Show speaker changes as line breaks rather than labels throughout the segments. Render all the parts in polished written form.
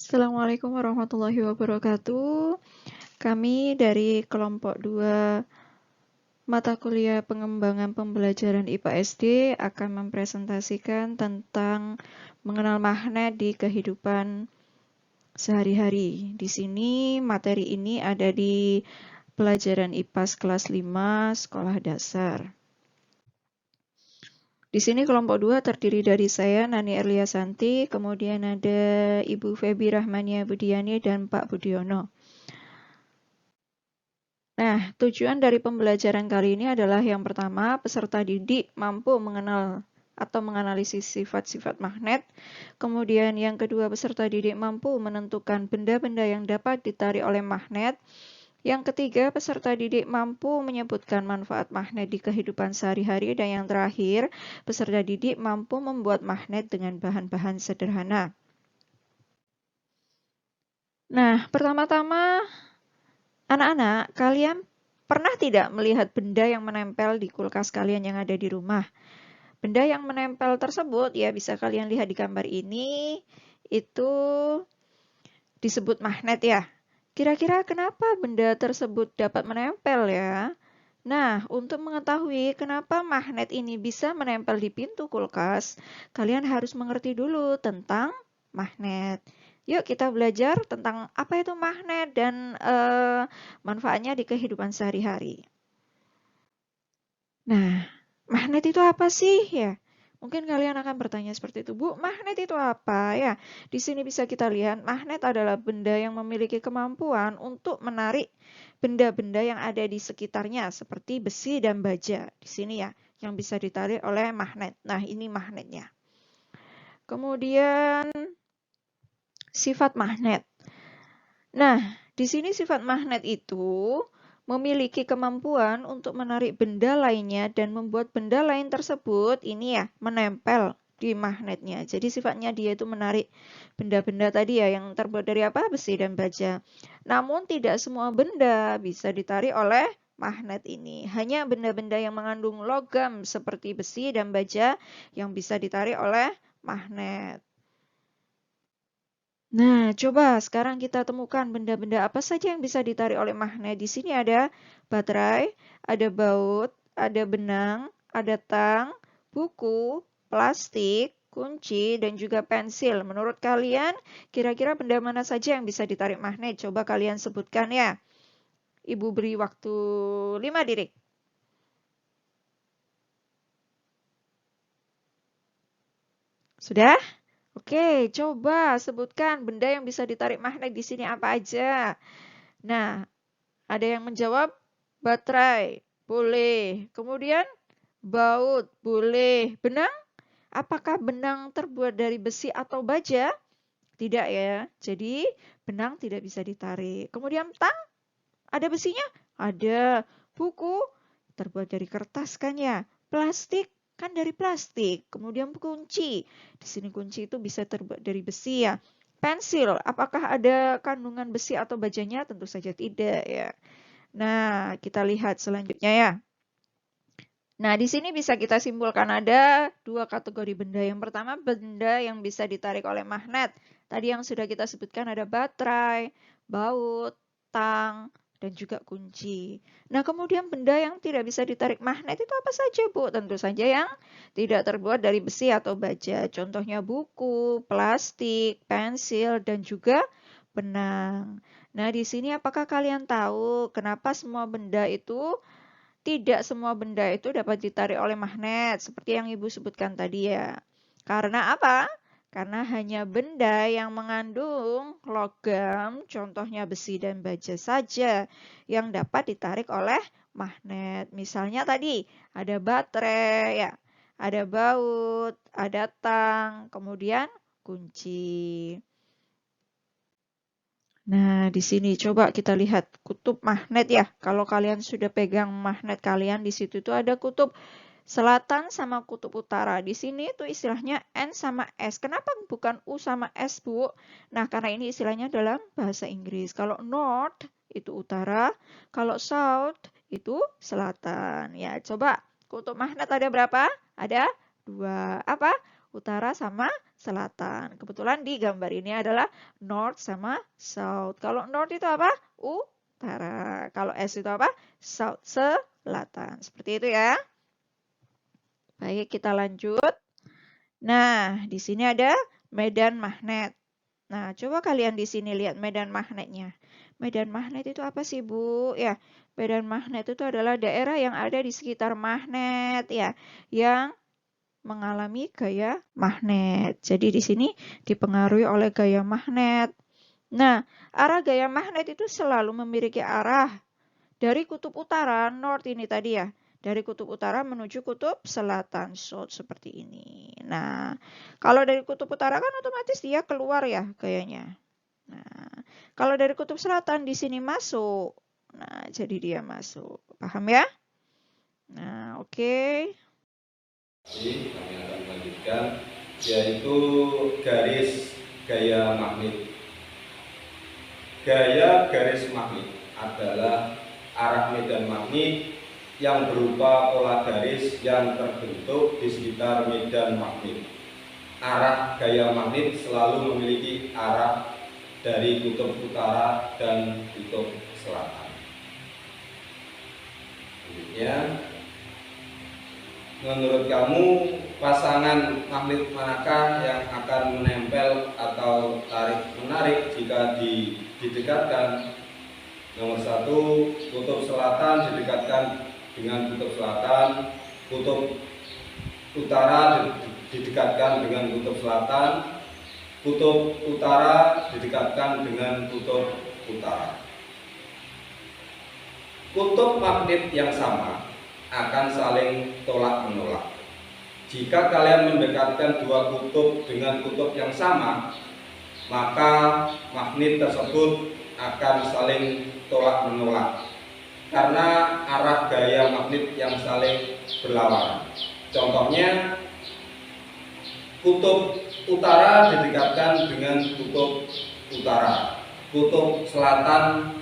Assalamualaikum warahmatullahi wabarakatuh. Kami dari kelompok 2 mata kuliah pengembangan pembelajaran IPA SD akan mempresentasikan tentang mengenal magnet di kehidupan sehari-hari. Di sini materi ini ada di pelajaran IPAS kelas 5 sekolah dasar. Di sini kelompok 2 terdiri dari saya, Nani Erliasanti, kemudian ada Ibu Febi Rahmania Budiani dan Pak Budiono. Nah, tujuan dari pembelajaran kali ini adalah yang pertama, peserta didik mampu mengenal atau menganalisis sifat-sifat magnet. Kemudian yang kedua, peserta didik mampu menentukan benda-benda yang dapat ditarik oleh magnet. Yang ketiga, peserta didik mampu menyebutkan manfaat magnet di kehidupan sehari-hari. Dan yang terakhir, peserta didik mampu membuat magnet dengan bahan-bahan sederhana. Nah, pertama-tama, anak-anak, kalian pernah tidak melihat benda yang menempel di kulkas kalian yang ada di rumah? Benda yang menempel tersebut, ya bisa kalian lihat di gambar ini, itu disebut magnet ya. Kira-kira kenapa benda tersebut dapat menempel ya? Nah, untuk mengetahui kenapa magnet ini bisa menempel di pintu kulkas, kalian harus mengerti dulu tentang magnet. Yuk kita belajar tentang apa itu magnet dan manfaatnya di kehidupan sehari-hari. Nah, magnet itu apa sih ya? Mungkin kalian akan bertanya seperti itu, Bu, magnet itu apa ya? Di sini bisa kita lihat, magnet adalah benda yang memiliki kemampuan untuk menarik benda-benda yang ada di sekitarnya, seperti besi dan baja. Di sini ya, yang bisa ditarik oleh magnet. Nah, ini magnetnya. Kemudian, sifat magnet. Nah, di sini sifat magnet itu memiliki kemampuan untuk menarik benda lainnya dan membuat benda lain tersebut ini ya menempel di magnetnya. Jadi sifatnya dia itu menarik benda-benda tadi ya yang terbuat dari apa? Besi dan baja. Namun tidak semua benda bisa ditarik oleh magnet ini. Hanya benda-benda yang mengandung logam seperti besi dan baja yang bisa ditarik oleh magnet. Nah, coba sekarang kita temukan benda-benda apa saja yang bisa ditarik oleh magnet. Di sini ada baterai, ada baut, ada benang, ada tang, buku, plastik, kunci, dan juga pensil. Menurut kalian, kira-kira benda mana saja yang bisa ditarik magnet? Coba kalian sebutkan ya. Ibu beri waktu 5 detik. Sudah? Oke, coba sebutkan benda yang bisa ditarik magnet di sini apa aja. Nah, ada yang menjawab baterai, boleh. Kemudian baut, boleh. Benang, apakah benang terbuat dari besi atau baja? Tidak ya. Jadi benang tidak bisa ditarik. Kemudian tang, ada besinya? Ada. Buku, terbuat dari kertas kan ya. Plastik, kan dari plastik. Kemudian kunci. Di sini kunci itu bisa terbuat dari besi ya. Pensil, apakah ada kandungan besi atau bajanya? Tentu saja tidak ya. Nah, kita lihat selanjutnya ya. Nah, di sini bisa kita simpulkan ada dua kategori benda. Yang pertama, benda yang bisa ditarik oleh magnet. Tadi yang sudah kita sebutkan ada baterai, baut, tang, dan juga kunci. Nah, kemudian benda yang tidak bisa ditarik magnet itu apa saja, Bu? Tentu saja yang tidak terbuat dari besi atau baja. Contohnya buku, plastik, pensil, dan juga benang. Nah, di sini apakah kalian tahu kenapa tidak semua benda itu dapat ditarik oleh magnet, seperti yang Ibu sebutkan tadi ya. Karena apa? Karena hanya benda yang mengandung logam, contohnya besi dan baja saja, yang dapat ditarik oleh magnet. Misalnya tadi, ada baterai, ya, ada baut, ada tang, kemudian kunci. Nah, di sini coba kita lihat kutub magnet ya. Kalau kalian sudah pegang magnet kalian, di situ tuh ada kutub selatan sama kutub utara. Di sini tuh istilahnya N sama S. Kenapa bukan U sama S, Bu? Nah, karena ini istilahnya dalam bahasa Inggris. Kalau North itu utara, kalau South itu selatan. Ya, coba kutub magnet ada berapa? Ada 2. Apa? utara sama selatan. Kebetulan di gambar ini adalah north sama south. Kalau north itu apa? Utara. Kalau S itu apa? South, selatan. Seperti itu ya. Baik, kita lanjut. Nah, di sini ada medan magnet. Nah, coba kalian di sini lihat medan magnetnya. Medan magnet itu apa sih, Bu? Ya, medan magnet itu adalah daerah yang ada di sekitar magnet ya, yang mengalami gaya magnet. Jadi di sini dipengaruhi oleh gaya magnet. Nah, arah gaya magnet itu selalu memiliki arah dari kutub utara, north ini tadi ya. Dari kutub utara menuju kutub selatan, south seperti ini. Nah, kalau dari kutub utara kan otomatis dia keluar ya gayanya. Nah, kalau dari kutub selatan di sini masuk. Nah, jadi dia masuk. Paham ya? Nah, oke.
Kami akan melanjutkan, yaitu garis gaya magnet. Gaya garis magnet adalah arah medan magnet yang berupa pola garis yang terbentuk di sekitar medan magnet. Arah gaya magnet selalu memiliki arah dari kutub utara dan kutub selatan. Selanjutnya, menurut kamu pasangan magnet manakah yang akan menempel atau tarik-menarik jika didekatkan? Nomor 1, kutub selatan didekatkan dengan kutub selatan, kutub utara didekatkan dengan kutub selatan, kutub utara didekatkan dengan kutub utara. Kutub magnet yang sama akan saling tolak-menolak. Jika kalian mendekatkan dua kutub dengan kutub yang sama, maka magnet tersebut akan saling tolak-menolak karena arah gaya magnet yang saling berlawanan. Contohnya, kutub utara didekatkan dengan kutub utara, kutub selatan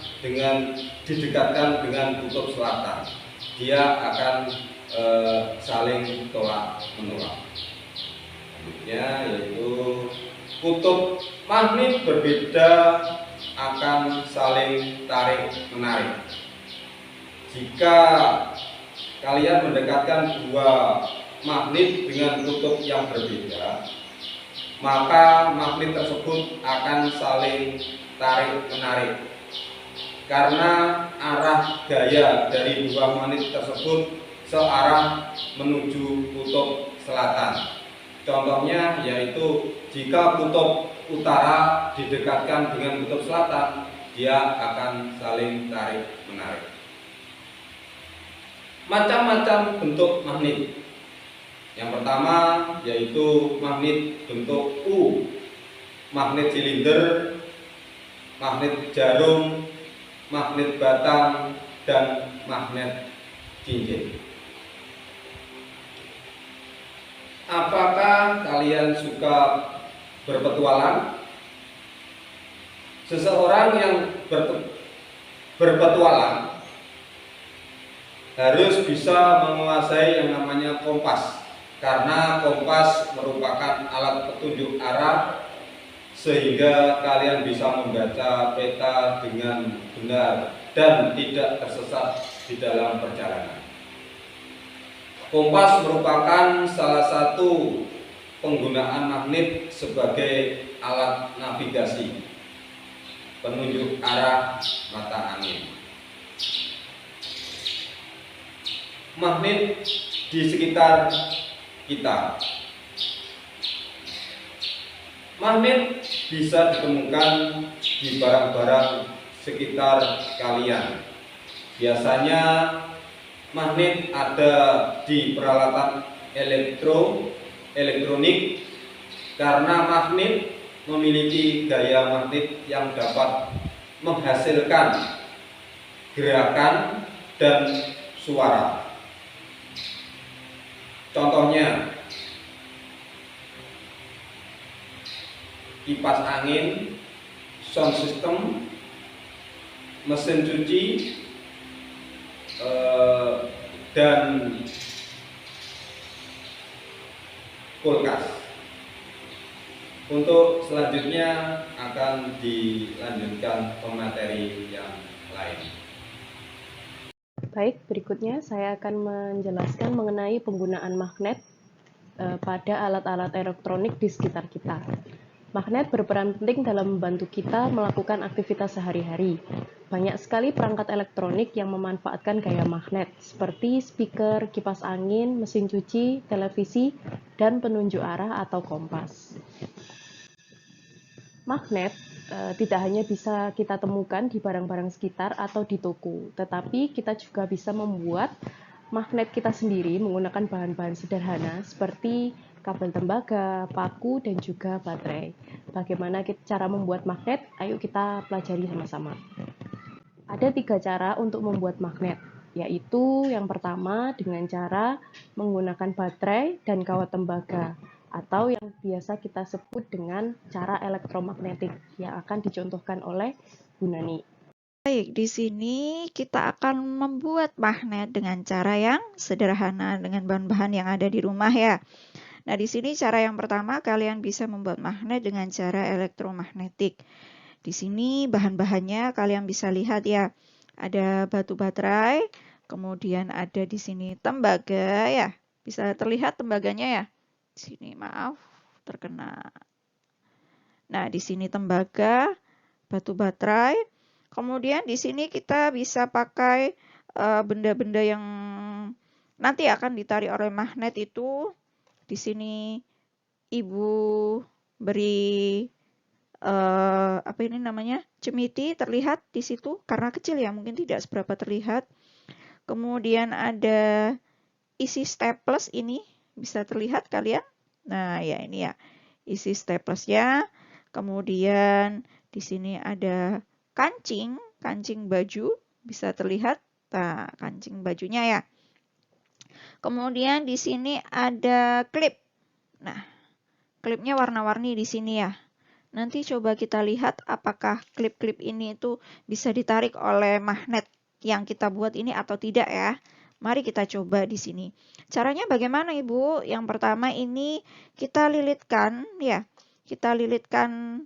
didekatkan dengan kutub selatan. Dia akan saling tolak-menolak. Selanjutnya yaitu kutub magnet berbeda akan saling tarik-menarik. Jika kalian mendekatkan dua magnet dengan kutub yang berbeda, maka magnet tersebut akan saling tarik-menarik karena arah gaya dari dua magnet tersebut searah menuju kutub selatan. Contohnya yaitu jika kutub utara didekatkan dengan kutub selatan, dia akan saling tarik-menarik. Macam-macam bentuk magnet. Yang pertama yaitu magnet bentuk U, magnet silinder, magnet jarum, magnet batang, dan magnet cincin. Apakah kalian suka berpetualang? Seseorang yang berpetualang harus bisa menguasai yang namanya kompas, karena kompas merupakan alat petunjuk arah sehingga kalian bisa membaca peta dengan benar dan tidak tersesat di dalam perjalanan. Kompas merupakan salah satu penggunaan magnet sebagai alat navigasi, penunjuk arah mata angin. Magnet di sekitar kita. Magnet bisa ditemukan di barang-barang sekitar kalian. Biasanya magnet ada di peralatan elektronik karena magnet memiliki gaya magnet yang dapat menghasilkan gerakan dan suara. Contohnya, kipas angin, sound system, mesin cuci, dan kulkas. Untuk selanjutnya akan dilanjutkan pemateri yang lain.
Baik, berikutnya saya akan menjelaskan mengenai penggunaan magnet pada alat-alat elektronik di sekitar kita. Magnet berperan penting dalam membantu kita melakukan aktivitas sehari-hari. Banyak sekali perangkat elektronik yang memanfaatkan gaya magnet, seperti speaker, kipas angin, mesin cuci, televisi, dan penunjuk arah atau kompas. Magnet tidak hanya bisa kita temukan di barang-barang sekitar atau di toko, tetapi kita juga bisa membuat magnet kita sendiri menggunakan bahan-bahan sederhana seperti kabel tembaga, paku, dan juga baterai. Bagaimana cara membuat magnet? Ayo kita pelajari sama-sama. Ada 3 cara untuk membuat magnet, yaitu yang pertama dengan cara menggunakan baterai dan kawat tembaga, atau yang biasa kita sebut dengan cara elektromagnetik yang akan dicontohkan oleh Bu Nani.
Baik, di sini kita akan membuat magnet dengan cara yang sederhana dengan bahan-bahan yang ada di rumah ya. Nah, di sini cara yang pertama kalian bisa membuat magnet dengan cara elektromagnetik. Di sini bahan-bahannya kalian bisa lihat ya. Ada batu baterai, kemudian ada di sini tembaga ya. Bisa terlihat tembaganya ya. Di sini maaf terkena. Nah, di sini tembaga, batu baterai. Kemudian di sini kita bisa pakai benda-benda yang nanti akan ditarik oleh magnet itu. Di sini Ibu beri apa ini namanya? Cemiti terlihat di situ karena kecil ya, mungkin tidak seberapa terlihat. Kemudian ada isi staples ini bisa terlihat kalian. Nah, ya ini ya. Isi staplesnya. Kemudian di sini ada kancing baju bisa terlihat. Nah, kancing bajunya ya. Kemudian di sini ada klip. Nah, klipnya warna-warni di sini ya. Nanti coba kita lihat apakah klip-klip ini itu bisa ditarik oleh magnet yang kita buat ini atau tidak ya. Mari kita coba di sini. Caranya bagaimana Ibu? Yang pertama ini kita lilitkan ya. Kita lilitkan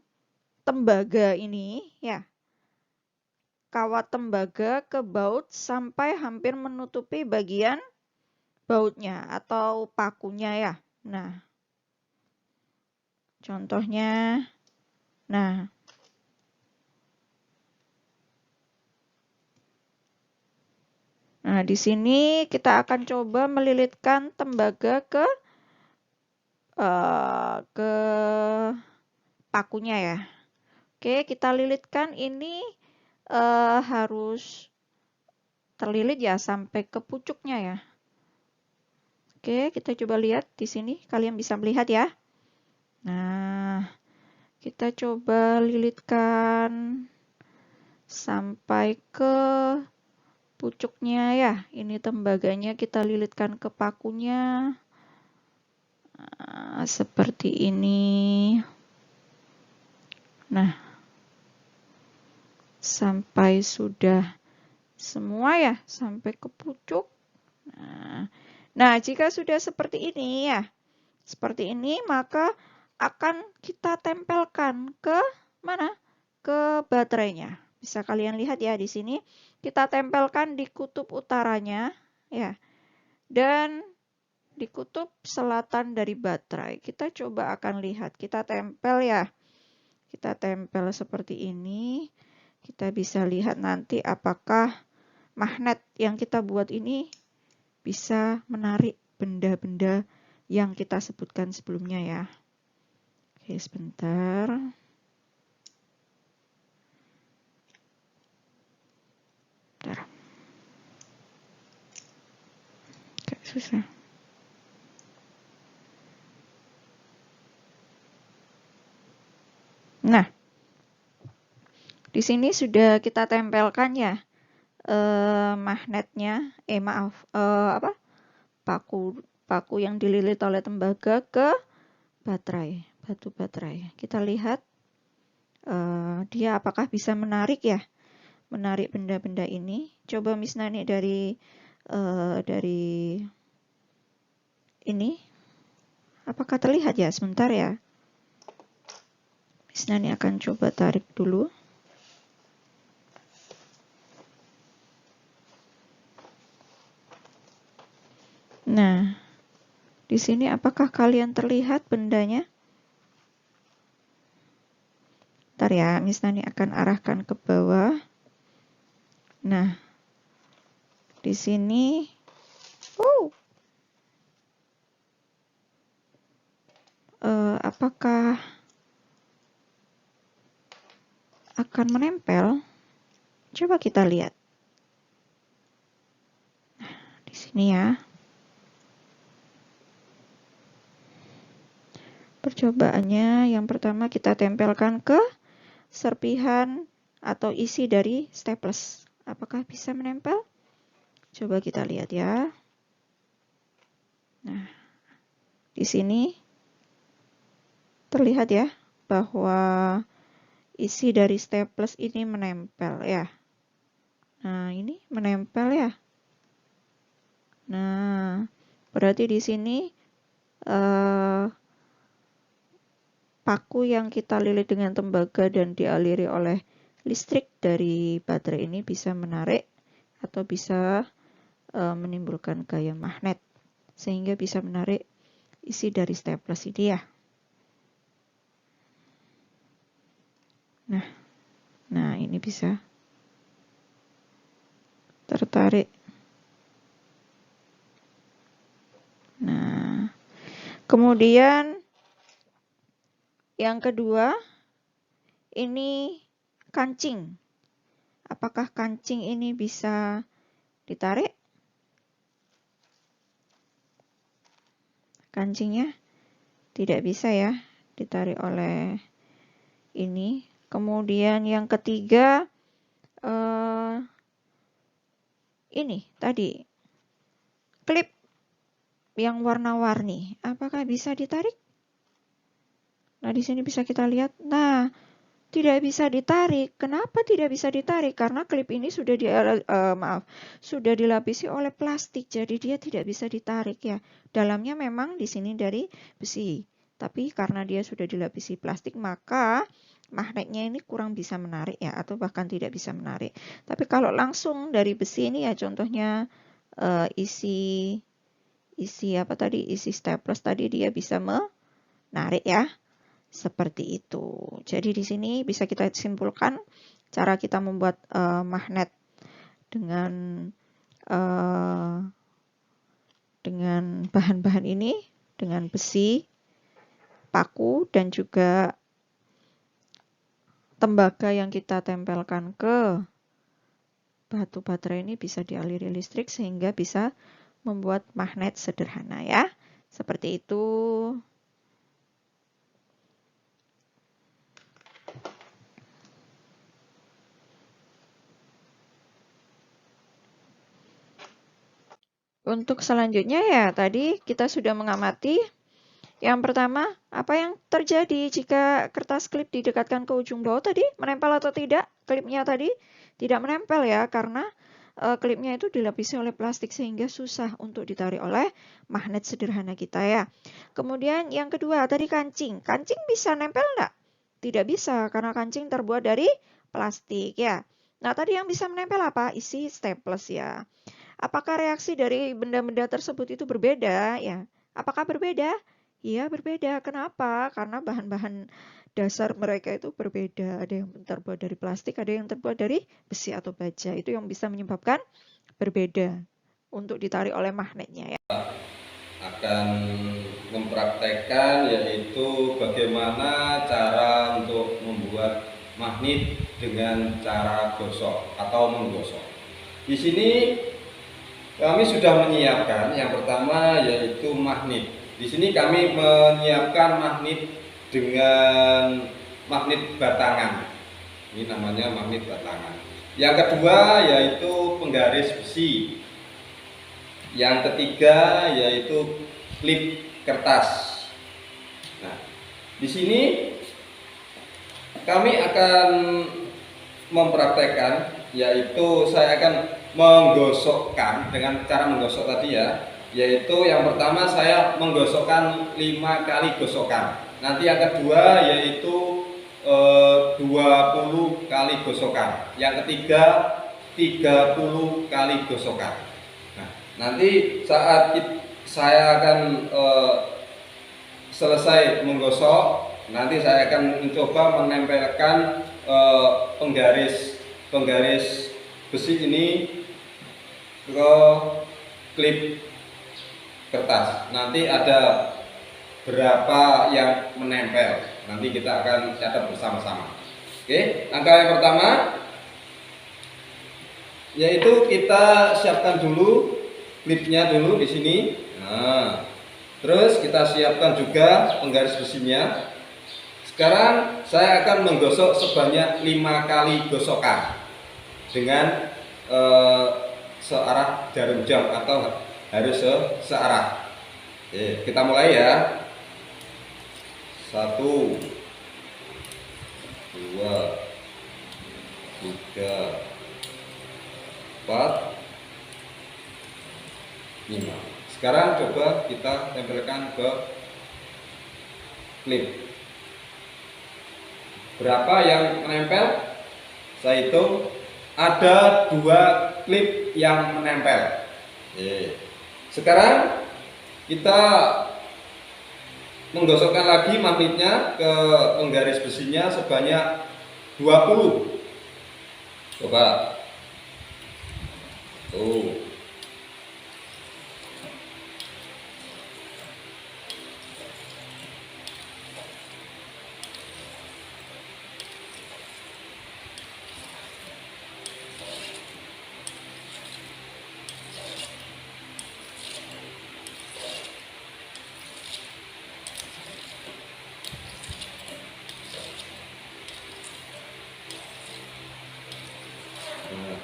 tembaga ini ya. Kawat tembaga ke baut sampai hampir menutupi bagian bautnya atau pakunya ya. Nah, contohnya, nah, di sini kita akan coba melilitkan tembaga ke pakunya ya. Oke, kita lilitkan ini harus terlilit ya sampai ke pucuknya ya. Oke, kita coba lihat di sini. Kalian bisa melihat ya. Nah, kita coba lilitkan sampai ke pucuknya ya. Ini tembaganya kita lilitkan ke pakunya. Nah, seperti ini. Nah, sampai sudah semua ya, sampai ke pucuk. Nah, jika sudah seperti ini ya, seperti ini, maka akan kita tempelkan ke mana? Ke baterainya. Bisa kalian lihat ya di sini. Kita tempelkan di kutub utaranya ya. Dan di kutub selatan dari baterai. Kita coba akan lihat. Kita tempel ya. Kita tempel seperti ini. Kita bisa lihat nanti apakah magnet yang kita buat ini bisa menarik benda-benda yang kita sebutkan sebelumnya ya. Oke, sebentar. Bentar. Oke, susah. Nah, di sini sudah kita tempelkan ya magnetnya, paku yang dililit oleh tembaga ke baterai, batu baterai. Kita lihat dia apakah bisa menarik ya, menarik benda-benda ini. Coba Miss Nani dari ini, apakah terlihat ya? Sebentar ya. Miss Nani akan coba tarik dulu. Nah, di sini apakah kalian terlihat bendanya? Ntar ya, Miss Nani akan arahkan ke bawah. Nah, di sini, apakah akan menempel? Coba kita lihat. Nah, di sini ya. Percobaannya yang pertama kita tempelkan ke serpihan atau isi dari staples. Apakah bisa menempel? Coba kita lihat ya. Nah, di sini terlihat ya bahwa isi dari staples ini menempel ya. Nah, ini menempel ya. Nah, berarti di sini paku yang kita lilit dengan tembaga dan dialiri oleh listrik dari baterai ini bisa menarik atau bisa menimbulkan gaya magnet sehingga bisa menarik isi dari staples ini ya. Nah ini bisa tertarik. Nah, kemudian yang kedua, ini kancing. Apakah kancing ini bisa ditarik? Kancingnya tidak bisa ya ditarik oleh ini. Kemudian yang ketiga, ini tadi klip yang warna-warni. Apakah bisa ditarik? Nah, di sini bisa kita lihat. Nah, tidak bisa ditarik. Kenapa tidak bisa ditarik? Karena klip ini sudah sudah dilapisi oleh plastik, jadi dia tidak bisa ditarik ya. Dalamnya memang di sini dari besi, tapi karena dia sudah dilapisi plastik, maka magnetnya ini kurang bisa menarik ya, atau bahkan tidak bisa menarik. Tapi kalau langsung dari besi ini ya, contohnya isi apa tadi? Isi staples tadi, dia bisa menarik ya. Seperti itu. Jadi di sini bisa kita simpulkan cara kita membuat magnet dengan bahan-bahan ini, dengan besi, paku, dan juga tembaga yang kita tempelkan ke batu baterai ini bisa dialiri listrik sehingga bisa membuat magnet sederhana ya. Seperti itu. Untuk selanjutnya ya, tadi kita sudah mengamati. Yang pertama, apa yang terjadi jika kertas klip didekatkan ke ujung bawah tadi? Menempel atau tidak? Klipnya tadi tidak menempel ya, karena klipnya itu dilapisi oleh plastik sehingga susah untuk ditarik oleh magnet sederhana kita ya. Kemudian yang kedua, tadi kancing. Kancing bisa nempel enggak? Tidak bisa, karena kancing terbuat dari plastik ya. Nah, tadi yang bisa menempel apa? Isi staples ya. Apakah reaksi dari benda-benda tersebut itu berbeda? Ya, apakah berbeda? Iya, berbeda. Kenapa? Karena bahan-bahan dasar mereka itu berbeda. Ada yang terbuat dari plastik, ada yang terbuat dari besi atau baja. Itu yang bisa menyebabkan berbeda untuk ditarik oleh magnetnya ya.
Akan mempraktekkan yaitu bagaimana cara untuk membuat magnet dengan cara gosok atau menggosok. Di sini kami sudah menyiapkan yang pertama yaitu magnet. Di sini kami menyiapkan magnet dengan magnet batangan. Ini namanya magnet batangan. Yang kedua yaitu penggaris besi. Yang ketiga yaitu klip kertas. Nah, di sini kami akan mempraktekkan, yaitu saya akan menggosokkan dengan cara menggosok tadi ya, yaitu yang pertama saya menggosokkan 5 kali gosokan. Nanti yang kedua yaitu 20 kali gosokan. Yang ketiga 30 kali gosokan. Nah, nanti saat saya akan selesai menggosok, nanti saya akan mencoba menempelkan penggaris besi ini ke klip kertas. Nanti ada berapa yang menempel, nanti kita akan catat bersama-sama. Oke, langkah yang pertama yaitu kita siapkan dulu klipnya dulu di sini. Nah, terus kita siapkan juga penggaris besinya. Sekarang saya akan menggosok sebanyak 5 kali gosokan dengan searah jarum jam atau harus searah. Oke, kita mulai ya. 1, 2, 3, 4, 5. Sekarang coba kita tempelkan ke klip. Berapa yang menempel? Saya hitung ada 2 klip yang menempel. Sekarang kita menggosokkan lagi magnetnya ke penggaris besinya sebanyak 20. Coba. Tuh.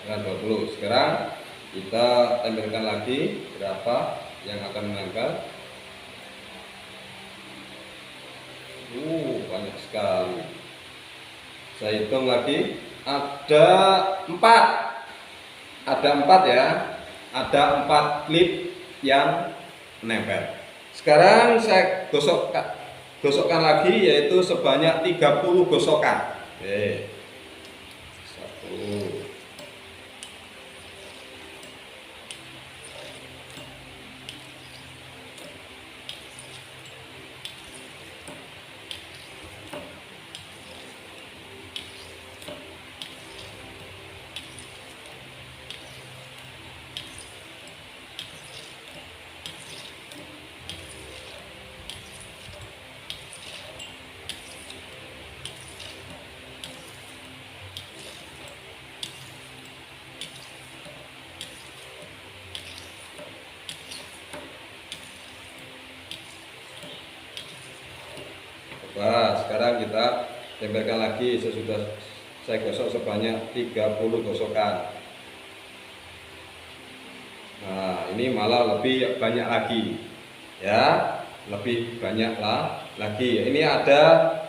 Nah, 20. Sekarang kita tempelkan lagi berapa yang akan menempel. Banyak sekali. Saya hitung lagi, ada 4. Ada 4 ya. Ada 4 klip yang menempel. Sekarang saya gosokkan lagi, yaitu sebanyak 30 gosokan. Oke. 1, Nah, sekarang kita tempelkan lagi sesudah saya gosok sebanyak 30 gosokan. Nah, ini malah lebih banyak lagi. Ya, lebih banyak lagi. Ini ada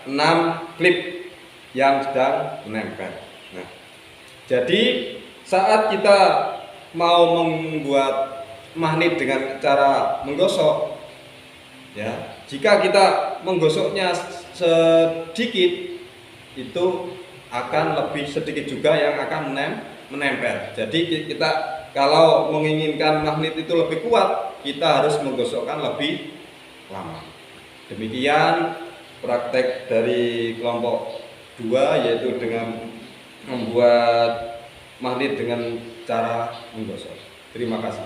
6 klip yang sedang menempel. Nah, jadi saat kita mau membuat magnet dengan cara menggosok, ya, jika kita menggosoknya sedikit, itu akan lebih sedikit juga yang akan menempel. Jadi kita kalau menginginkan magnet itu lebih kuat, kita harus menggosokkan lebih lama. Demikian praktek dari kelompok 2, yaitu dengan membuat magnet dengan cara menggosok. Terima kasih.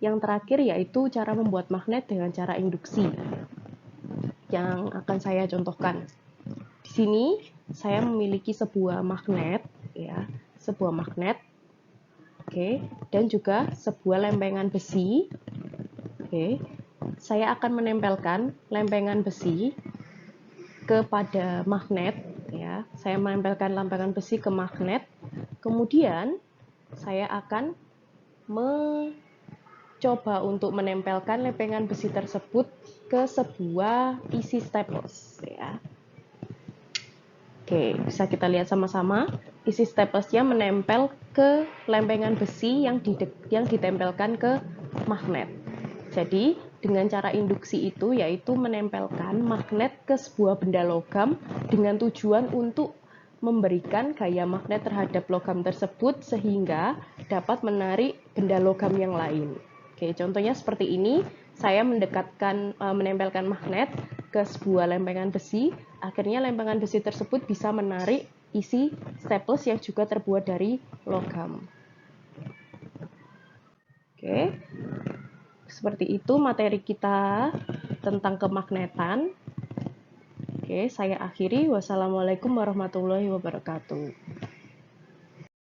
Yang terakhir yaitu cara membuat magnet dengan cara induksi yang akan saya contohkan. Di sini saya memiliki sebuah magnet, ya, sebuah magnet, oke, dan juga sebuah lempengan besi, oke. Saya akan menempelkan lempengan besi kepada magnet, ya. Saya menempelkan lempengan besi ke magnet, kemudian saya akan coba untuk menempelkan lempengan besi tersebut ke sebuah isi staples, ya. Oke, bisa kita lihat sama-sama. Isi staplesnya menempel ke lempengan besi yang ditempelkan ke magnet. Jadi dengan cara induksi itu yaitu menempelkan magnet ke sebuah benda logam dengan tujuan untuk memberikan gaya magnet terhadap logam tersebut sehingga dapat menarik benda logam yang lain. Oke, contohnya seperti ini. Saya menempelkan magnet ke sebuah lempengan besi, akhirnya lempengan besi tersebut bisa menarik isi staples yang juga terbuat dari logam. Oke, seperti itu materi kita tentang kemagnetan. Oke, saya akhiri. Wassalamualaikum warahmatullahi wabarakatuh.